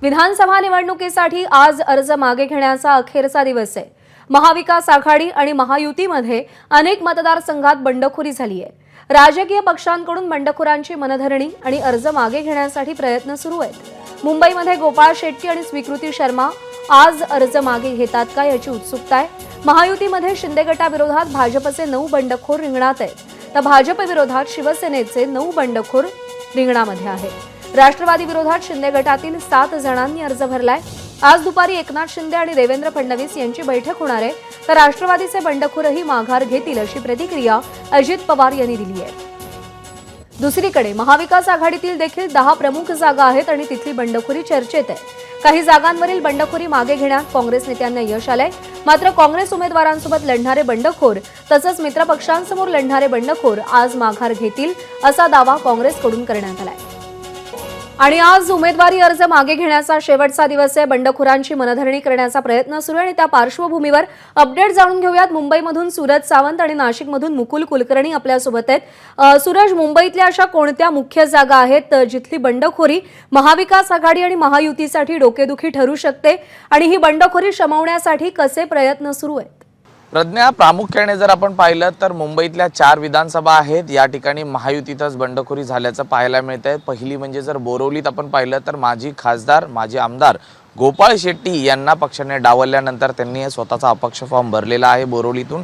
विधानसभा निवडणुकीसाठी आज अर्ज मागे घेण्याचा अखेरचा दिवस आहे। महाविकास आघाडी आणि महायुतीमध्ये अनेक मतदारसंघात बंडखोरी झाली आहे। राजकीय पक्षांकडून बंडखोरांची मनधरणी आणि अर्ज मागे घेण्यासाठी प्रयत्न सुरू आहेत। मुंबईमध्ये गोपाळ शेट्टी आणि स्वीकृती शर्मा आज अर्ज मागे घेतात का याची उत्सुकता आहे। महायुतीमध्ये शिंदे गटाविरोधात भाजपचे 9 बंडखोर रिंगणात आहेत, तर भाजप विरोधात शिवसेनेचे 9 बंडखोर रिंगणामध्ये आहेत। राष्ट्रवादी विरोधात शिंदे गटातील 7 जणांनी अर्ज भरलाय। आज दुपारी एकनाथ शिंदे आणि देवेंद्र फडणवीस यांची बैठक होणार आहे, तर राष्ट्रवादीचे बंडखोरही माघार घेतील अशी प्रतिक्रिया अजित पवार यांनी दिली आहे। दुसरीकडे महाविकास आघाडीतील देखील 10 प्रमुख जागा आहेत आणि तिथली बंडखोरी चर्चेत आहे। काही जागांवरील बंडखोरी मागे घेण्यात काँग्रेस नेत्यांना यश आलंय, मात्र काँग्रेस उमेदवारांसोबत लढणारे बंडखोर तसंच मित्रपक्षांसमोर लढणारे बंडखोर आज माघार घेतील असा दावा काँग्रेसकडून करण्यात आलाय। आणि आज उमेदवारी अर्ज मागे घेण्याचा शेवटचा दिवस आहे। बंडखोरांची मनधरणी करण्याचा प्रयत्न सुरू आहे आणि त्या पार्श्वभूमीवर अपडेट जाणून घेऊयात। मुंबईमधून सूरज सावंत आणि नाशिकमधून मुकुल कुलकर्णी आपल्यासोबत आहेत। सूरज, मुंबईतल्या अशा कोणत्या मुख्य जागा आहेत जिथली बंडखोरी महाविकास आघाडी आणि महायुतीसाठी डोकेदुखी ठरू शकते आणि ही बंडखोरी शमवण्यासाठी कसे प्रयत्न सुरू आहेत? प्रज्ञा, प्रामुख्याने जर आपण पाहिलं तर मुंबईतल्या 4 विधानसभा आहेत, या ठिकाणी महायुतीतच बंडखोरी झाल्याचं पाहायला मिळतंय। पहिली म्हणजे जर बोरिवलीत आपण पाहिलं तर माजी खासदार माजी आमदार गोपाळ शेट्टी यांना पक्षाने डावलल्यानंतर त्यांनी स्वतःचा अपक्ष फॉर्म भरलेला आहे बोरिवलीतून।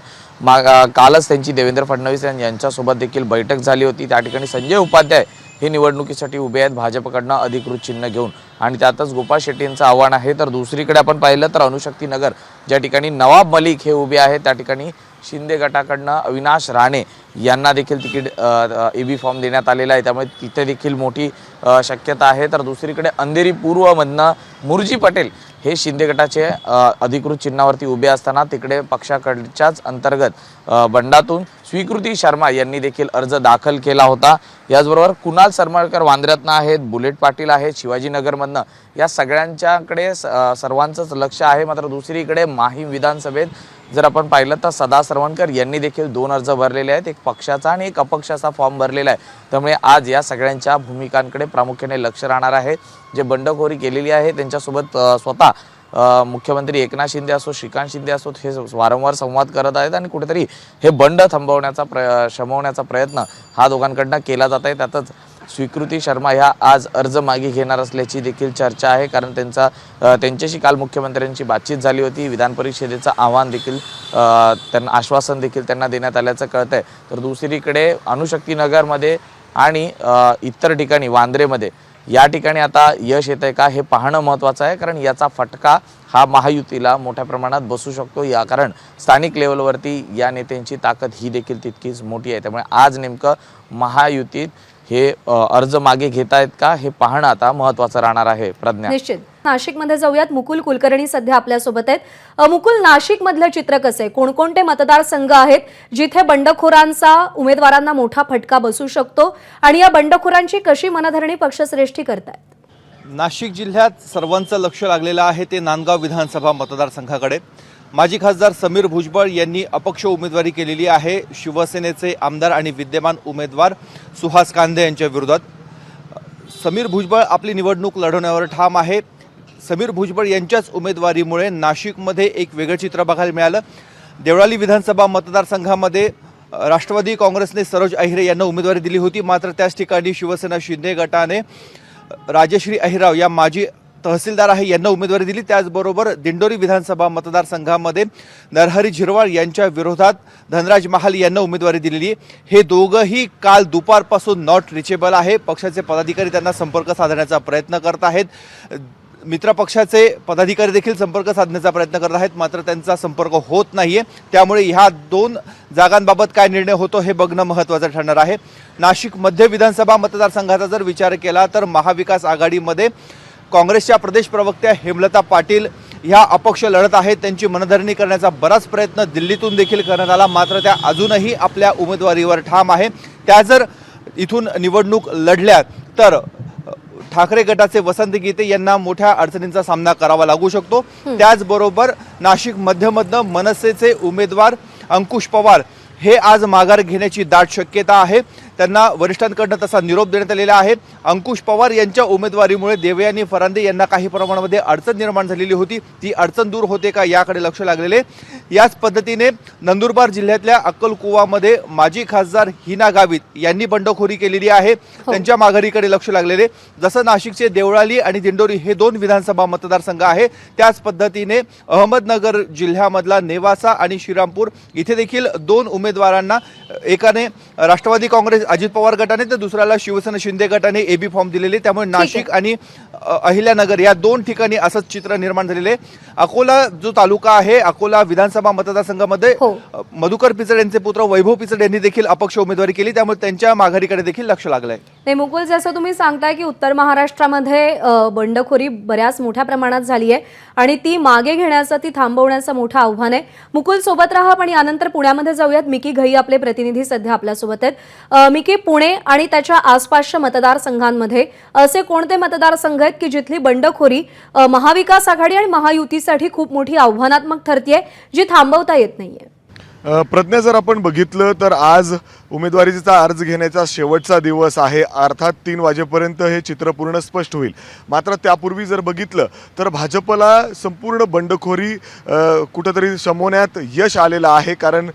कालच त्यांची देवेंद्र फडणवीस यांच्यासोबत देखील बैठक झाली होती। त्या ठिकाणी संजय उपाध्याय हे निवडणुकीसाठी उभे आहेत भाजपकडनं अधिकृत चिन्ह घेऊन, आणि त्यातच गोपाळ शेट्टींचं आव्हान आहे। तर दुसरीकडे आपण पाहिलं तर अणुशक्ती नगर ज्या ठिकाणी नवाब मलिक हे उभे आहेत, त्या ठिकाणी शिंदे गटाकडनं अविनाश राणे यांना देखील तिकीट एबी फॉर्म देण्यात आलेला आहे, त्यामुळे तिथे देखील मोठी शक्यता आहे। तर दुसरीकडे अंधेरी पूर्वमधनं मुरजी पटेल हे शिंदे गटाचे अधिकृत चिन्हावरती उभे असताना तिकडे पक्षाकडच्याच अंतर्गत बंडातून स्वीकृती शर्मा यांनी देखील अर्ज दाखल केला होता। याचबरोबर कुणाल सरमळकर वांद्र्यातनं आहेत, बुलेट पाटील आहेत शिवाजीनगरमधनं, या सगळ्यांच्याकडे सर्वांचंच लक्ष आहे। मात्र दुसरीकडे माहीम विधानसभेत जर आपण पाहिलं तर सदा सरवणकर यांनी देखील 2 अर्ज भरलेले आहेत, एक पक्षाचा आणि एक अपक्षाचा फॉर्म भरलेला आहे। त्यामुळे आज या सगळ्यांच्या भूमिकांकडे प्रामुख्याने लक्ष राहणार आहे। जे बंडखोरी केलेली आहे त्यांच्यासोबत स्वतः मुख्यमंत्री एकनाथ शिंदे असो श्रीकांत शिंदे असो हे वारंवार संवाद करत आहेत आणि कुठेतरी हे बंड थांबवण्याचा शमवण्याचा प्रयत्न हा दोघांकडनं केला जात आहे। त्यातच स्वीकृती शर्मा ह्या आज अर्ज मागे घेणार असल्याची देखील चर्चा आहे, कारण त्यांच्याशी काल मुख्यमंत्र्यांची बातचीत झाली होती। विधान परिषदेचं आव्हान देखील त्यांना आश्वासन देखील त्यांना देण्यात आल्याचं कळतंय। तर दुसरीकडे अणुशक्ती नगरमध्ये आणि इतर ठिकाणी वांद्रेमध्ये या ठिकाणी आता यश येत आहे का हे पाहणं महत्त्वाचं आहे, कारण याचा फटका हा महायुतीला मोठ्या प्रमाणात बसू शकतो। या कारण स्थानिक लेवलवरती या नेत्यांची ताकद ही देखील तितकीच मोठी आहे। त्यामुळे आज नेमकं महायुतीत हे अर्ज मागे घेतायत का हे पाहणं आता महत्त्वाचं राहणार आहे। प्रज्ञा, निश्चित नाशिकमध्ये जाऊयात। मुकुल कुलकर्णी सध्या आपल्यासोबत आहेत। मुकुल, नाशिकमधलं चित्र कसं आहे? कोणकोणते मतदारसंघ आहेत जिथे बंडखोरांचा उमेदवारांना मोठा फटका बसू शकतो आणि या बंडखोरांची कशी मनधरणी पक्षश्रेष्ठी करतायत? नाशिक जिल्ह्यात सर्वांचं लक्ष लागलेलं आहे ते नांदगाव विधानसभा मतदारसंघाकडे। माजी खासदार समीर भुजबळ यांनी अपक्ष उमेदवारी केलेली आहे शिवसेनेचे आमदार आणि विद्यमान उमेदवार सुहास कांदे यांच्या विरोधात। समीर भुजबळ आपली निवडणूक लढवण्यावर ठाम आहे। समीर भुजबळ यांच्याच उमेदवारीमुळे नाशिकमध्ये एक वेगळं चित्र बघायला मिळालं। देवळाली विधानसभा मतदारसंघामध्ये राष्ट्रवादी काँग्रेसने सरोज अहिरे यांना उमेदवारी दिली होती, मात्र त्याच ठिकाणी शिवसेना शिंदे गटाने राजश्री अहिराव या माजी तहसीलदार आहे यांना उमेदवारी दिली। त्याचबरोबर दिंडोरी विधानसभा मतदारसंघामध्ये नरहरी झिरवाळ यांच्या विरोधात धनराज महाल यांना उमेदवारी दिलेली। हे दोघंही काल दुपारपासून नॉट रिचेबल आहे। पक्षाचे पदाधिकारी त्यांना संपर्क साधण्याचा प्रयत्न करत आहेत, मित्रपक्षाचे पदाधिकारी देखील संपर्क साधण्याचा प्रयत्न करत आहेत, मात्र त्यांचा संपर्क होत नाहीये। त्यामुळे ह्या 2 जागांबाबत काय निर्णय होतो हे बघणं महत्त्वाचं ठरणार आहे। नाशिक मध्य विधानसभा मतदारसंघाचा जर विचार केला तर महाविकास आघाडीमध्ये काँग्रेसच्या प्रदेश प्रवक्त्या हेमलता पाटील ह्या अपक्ष लढत आहेत। त्यांची मनधरणी करण्याचा बराच प्रयत्न दिल्लीतून देखील करण्यात आला, मात्र त्या अजूनही आपल्या उमेदवारीवर ठाम आहे। त्या जर इथून निवडणूक लढल्या तर ठाकरे गटाचे वसंत गीते यांना मोठ्या अडचणींचा सामना करावा लागू शकतो। त्याचबरोबर नाशिक मध्यमधनं मनसेचे उमेदवार अंकुश पवार हे आज माघार घेण्याची दाट शक्यता आहे। त्यांना वरिष्ठांकडून तसा निरोप देण्यात आलेला आहे. अंकुश पवार यांच्या उमेदवारीमुळे देवयानी फरांदे यांना काही प्रमाणामध्ये अडचण निर्माण झालेली होती. ती अडचण दूर होते का याकडे लक्ष लागलेले. याच पद्धतीने नंदुरबार जिल्ह्यातल्या अक्कलकुवामध्ये माजी खासदार हिना गावित यांनी बंडखोरी केलेली आहे. त्यांच्या माघारीकडे लक्ष लागलेले. जसं नाशिकचे देवळाली आणि दिंडोरी हे 2 विधानसभा मतदारसंघ आहे, त्याच पद्धतीने अहमदनगर जिल्ह्यामधला नेवासा आणि श्रीरामपूर इथे देखील 2 उमेदवारांना, एकाने राष्ट्रवादी काँग्रेस अजित पवार गटाने तर दुसऱ्याला शिवसेना शिंदे गटाने एबी फॉर्म दिलेले. त्यामुळे नाशिक आणि अहिल्यानगर या 2 ठिकाणी असंच चित्र निर्माण झालेले. अकोला जो तालुका आहे, अकोला विधानसभा मतदारसंघामध्ये मधुकर पिचड यांचे पुत्र वैभव पिचड यांनी देखील अपक्ष उमेदवारी केली. त्यामुळे त्यांच्या माघारीकडे देखील लक्ष लागलंय. नाही मुकुल, जसं तुम्ही सांगताय की उत्तर महाराष्ट्रामध्ये बंडखोरी बऱ्याच मोठ्या प्रमाणात झाली आहे आणि ती मागे घेण्याचं, ती थांबवण्याचं मोठं आव्हान आहे. मुकुल सोबत राहा, पण यानंतर पुण्यामध्ये जाऊयात. मिकी घई आपले प्रतिनिधी सध्या आपल्यासोबत आहेत. मिकी, पुणे आणि त्याच्या आसपासच्या मतदारसंघांमध्ये असे कोणते मतदारसंघ आहेत की जिथली बंडखोरी महाविकास आघाडी आणि महायुतीसाठी खूप मोठी आव्हानात्मक ठरतीये, जी थांबवता येत नाहीये? प्रज्ञा, जर आपण बघितलं तर आज उमेदवारीचा अर्ज घेण्याचा शेवटचा दिवस आहे. अर्थात 3 वाजेपर्यंत हे चित्र पूर्ण स्पष्ट होईल. मात्र त्यापूर्वी जर बघितलं तर भाजपला संपूर्ण बंडखोरी कुठंतरी शमवण्यात यश आलेलं आहे. कारण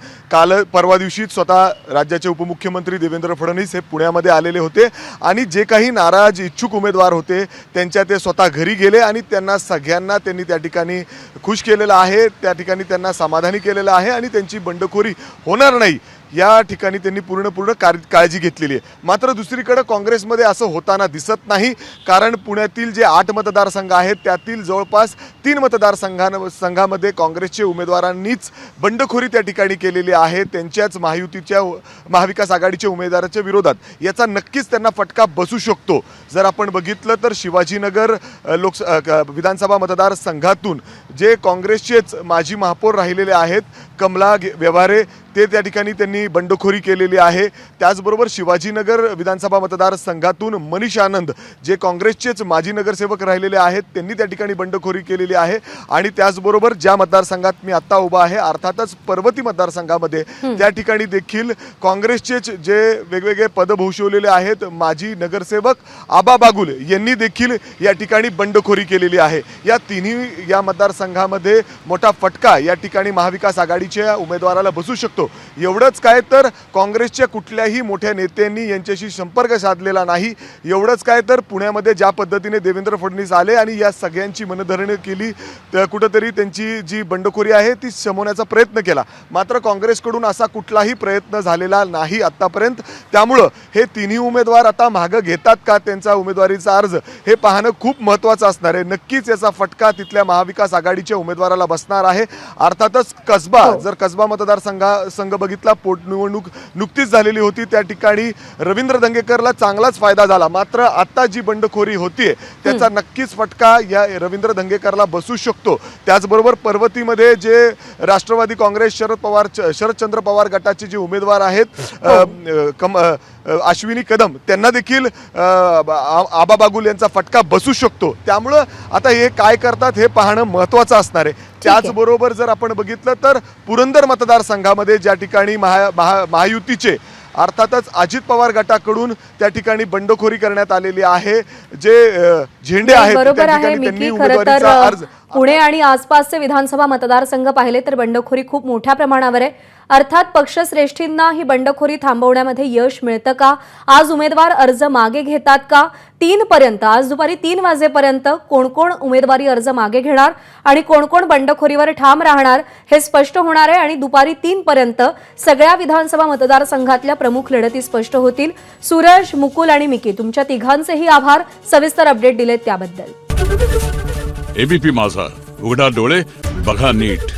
परवा दिवशीच स्वतः राज्याचे उपमुख्यमंत्री देवेंद्र फडणवीस हे पुण्यामध्ये आलेले होते आणि जे काही नाराज इच्छुक उमेदवार होते त्यांच्या ते स्वतः घरी गेले आणि त्यांना सगळ्यांना त्यांनी त्या ठिकाणी खुश केलेलं आहे, त्या ठिकाणी त्यांना समाधानी केलेलं आहे आणि त्यांची बंडखोरी होणार नाही या ठिकाणी त्यांनी पूर्ण काळजी घेतलेली आहे. मात्र दुसरीकडे काँग्रेसमध्ये असं होताना दिसत नाही. कारण पुण्यातील जे 8 मतदारसंघ आहेत त्यातील जवळपास 3 मतदारसंघामध्ये काँग्रेसचे उमेदवारांनीच बंडखोरी त्या ठिकाणी केलेली आहे त्यांच्याच महाविकास आघाडीच्या उमेदवाराच्या विरोधात. याचा नक्कीच त्यांना फटका बसू शकतो. जर आपण बघितलं तर शिवाजीनगर विधानसभा मतदारसंघातून जे काँग्रेसचेच माजी महापौर राहिलेले आहेत कमला व्यवहारे, ते त्या ठिकाणी त्यांनी बंडखोरी केलेली आहे. त्याचबरोबर शिवाजीनगर विधानसभा मतदारसंघातून मनीष आनंद जे काँग्रेसचेच माजी नगरसेवक राहिलेले आहेत त्यांनी त्या ठिकाणी बंडखोरी केलेली आहे. आणि त्याचबरोबर ज्या मतदारसंघात मी आत्ता उभा आहे, अर्थातच पर्वती मतदारसंघामध्ये, त्या ठिकाणी देखील काँग्रेसचेच जे वेगवेगळे पद भूषवलेले आहेत माजी नगरसेवक आबा बागुल यांनी देखील या ठिकाणी बंडखोरी केलेली आहे. या तिन्ही या मतदारसंघामध्ये मोठा फटका या ठिकाणी महाविकास आघाडीच्या उमेदवाराला बसू शकतो. एवढंच काय तर काँग्रेसच्या कुठल्याही मोठ्या नेत्यांनी यांच्याशी संपर्क साधलेला नाही. एवढंच काय तर पुण्यामध्ये ज्या पद्धतीने देवेंद्र फडणवीस आले आणि या सगळ्यांची मनधरणी केली, कुठंतरी त्यांची जी बंडखोरी आहे ती शमवण्याचा प्रयत्न केला. मात्र काँग्रेसकडून असा कुठलाही प्रयत्न झालेला नाही आत्तापर्यंत. त्यामुळं हे तिन्ही उमेदवार आता मागं घेतात का त्यांचा उमेदवारीचा अर्ज, हे पाहणं खूप महत्त्वाचं असणार आहे. नक्कीच याचा फटका तिथल्या महाविकास आघाडीच्या उमेदवाराला बसणार आहे. अर्थातच जर कसबा मतदारसंघ बघितला, पोटनिवडणूक नुकतीच झालेली होती, त्या ठिकाणी रवींद्र धंगेकरला चांगलाच फायदा झाला. मात्र आता जी बंडखोरी होतीये त्याचा नक्कीच फटका या रवींद्र धंगेकरला बसू शकतो. त्याचबरोबर पर्वतीमध्ये जे राष्ट्रवादी काँग्रेस शरदचंद्र पवार गटाचे जे उमेदवार आहेत अश्विनी कदम, त्यांना देखील आबा बागुल यांचा फटका बसू शकतो. त्यामुळं आता हे काय करतात हे पाहणं महत्त्वाचं असणार आहे. त्याचबरोबर जर आपण बघितलं तर पुरंदर मतदारसंघामध्ये ज्या ठिकाणी महायुतीचे अर्थातच अजित पवार गटाकडून त्या ठिकाणी बंडखोरी करण्यात आलेली आहे. जे झेंडे आहेत बरोबर आहे मिकी. खरं तर पुणे आणि आसपासचे विधानसभा मतदारसंघ पाहिले तर बंडखोरी खूप मोठ्या प्रमाणावर आहे. अर्थात पक्षश्रेष्ठींना ही बंडखोरी थांबवण्यामध्ये यश मिळतं का? आज उमेदवार अर्ज मागे घेतात का? 3 पर्यंत, आज दुपारी 3 वाजेपर्यंत कोण कोण उमेदवारी अर्ज मागे घेणार आणि कोण कोण बंडखोरीवर ठाम राहणार हे स्पष्ट होणार आहे. आणि दुपारी 3 पर्यंत सगळ्या विधानसभा मतदारसंघातल्या प्रमुख लढती स्पष्ट होतील. सूरज, मुकुल आणि मिकी, तुमच्या तिघांचेही आभार सविस्तर अपडेट दिलेत त्याबद्दल. एबीपी माझा, उघडा डोळे बघा नीट.